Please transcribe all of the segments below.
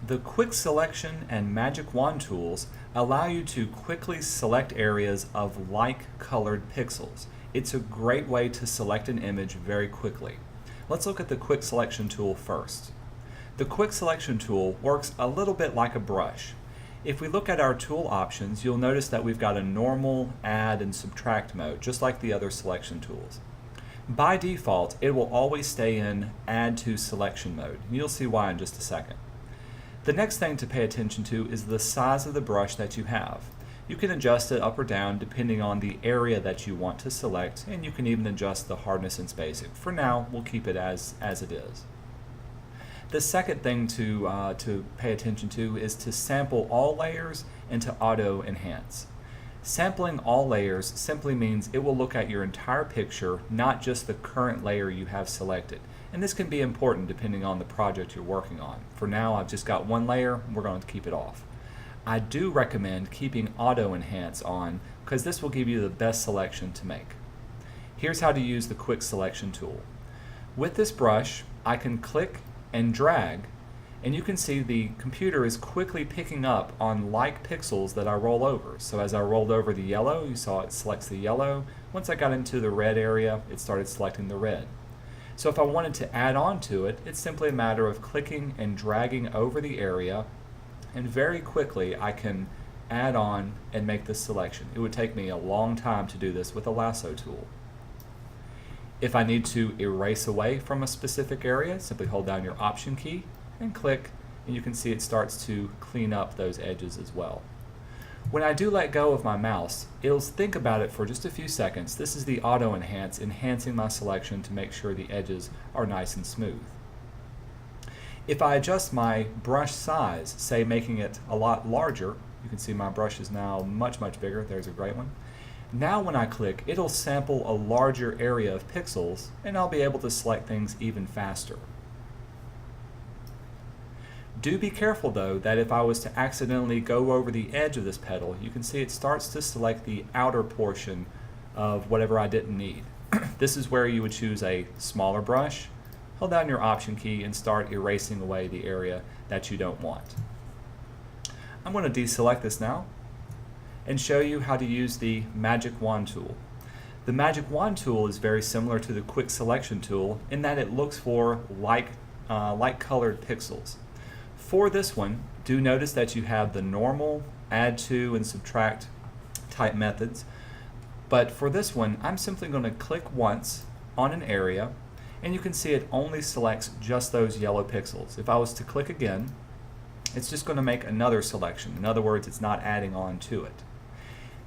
The quick selection and magic wand tools allow you to quickly select areas of like colored pixels. It's a great way to select an image very quickly. Let's look at the quick selection tool first. The quick selection tool works a little bit like a brush. If we look at our tool options, you'll notice that we've got a normal, add, and subtract mode, just like the other selection tools. By default, it will always stay in add to selection mode. You'll see why in just a second. The next thing to pay attention to is the size of the brush that you have. You can adjust it up or down depending on the area that you want to select, and you can even adjust the hardness and spacing. For now, we'll keep it as it is. The second thing to pay attention to is to sample all layers and to auto enhance. Sampling all layers simply means it will look at your entire picture, not just the current layer you have selected. And this can be important depending on the project you're working on. For now, I've just got one layer, we're going to keep it off. I do recommend keeping auto enhance on because this will give you the best selection to make. Here's how to use the quick selection tool. With this brush, I can click and drag, and you can see the computer is quickly picking up on like pixels that I roll over. So as I rolled over the yellow, you saw it selects the yellow. Once I got into the red area, it started selecting the red. So if I wanted to add on to it, it's simply a matter of clicking and dragging over the area, and very quickly I can add on and make this selection. It would take me a long time to do this with a lasso tool. If I need to erase away from a specific area, simply hold down your Option key and click, and you can see it starts to clean up those edges as well. When I do let go of my mouse, it'll think about it for just a few seconds. This is the auto enhance, enhancing my selection to make sure the edges are nice and smooth. If I adjust my brush size, say making it a lot larger, you can see my brush is now much bigger. There's a great one. Now when I click, it'll sample a larger area of pixels, and I'll be able to select things even faster. Do be careful though that if I was to accidentally go over the edge of this petal, you can see it starts to select the outer portion of whatever I didn't need. This is where you would choose a smaller brush, hold down your Option key, and start erasing away the area that you don't want. I'm going to deselect this now and show you how to use the Magic Wand tool. The Magic Wand tool is very similar to the Quick Selection tool in that it looks for like colored pixels. For this one, do notice that you have the normal, add to, and subtract type methods. But for this one, I'm simply going to click once on an area, and you can see it only selects just those yellow pixels. If I was to click again, it's just going to make another selection. In other words, it's not adding on to it.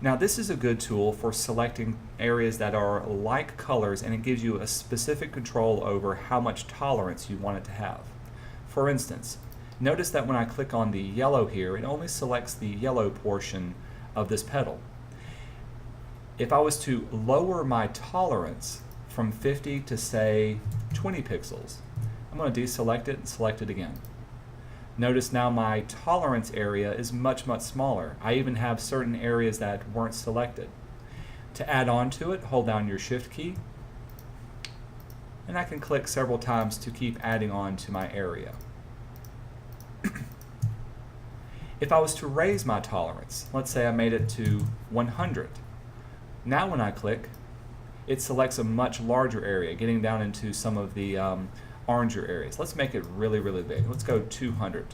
Now this is a good tool for selecting areas that are like colors, and it gives you a specific control over how much tolerance you want it to have. For instance, notice that when I click on the yellow here, it only selects the yellow portion of this petal. If I was to lower my tolerance from 50 to say 20 pixels, I'm going to deselect it and select it again. Notice now my tolerance area is much smaller. I even have certain areas that weren't selected. To add on to it, hold down your Shift key, and I can click several times to keep adding on to my area. If I was to raise my tolerance, let's say I made it to 100. Now when I click, it selects a much larger area, getting down into some of the oranger areas. Let's make it really big. Let's go 200%.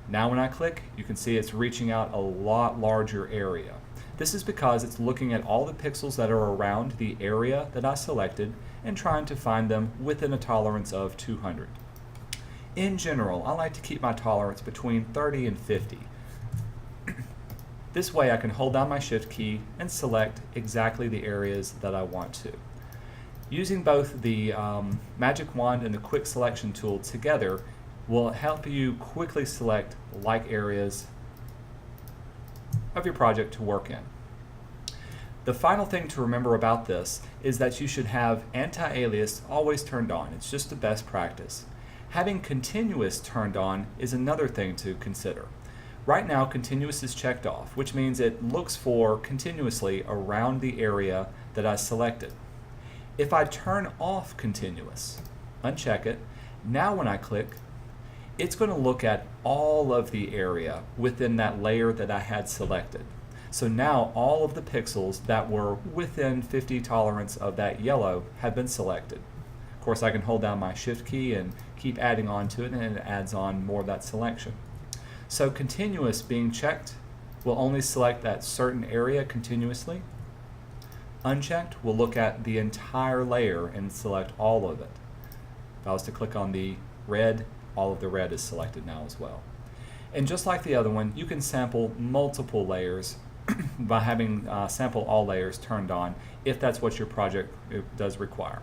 Now when I click, you can see it's reaching out a lot larger area. This is because it's looking at all the pixels that are around the area that I selected and trying to find them within a tolerance of 200. In general, I like to keep my tolerance between 30 and 50. This way I can hold down my Shift key and select exactly the areas that I want to. Using both the Magic Wand and the Quick Selection tool together will help you quickly select like areas of your project to work in. The final thing to remember about this is that you should have anti-alias always turned on. It's just the best practice. Having continuous turned on is another thing to consider. Right now, continuous is checked off, which means it looks for continuously around the area that I selected. If I turn off continuous, uncheck it, now when I click, it's going to look at all of the area within that layer that I had selected. So now all of the pixels that were within 50 tolerance of that yellow have been selected. Of course, I can hold down my Shift key and keep adding on to it, and it adds on more of that selection. So continuous being checked will only select that certain area continuously. Unchecked will look at the entire layer and select all of it. If I was to click on the red, all of the red is selected now as well. And just like the other one, you can sample multiple layers by having sample all layers turned on if that's what your project does require.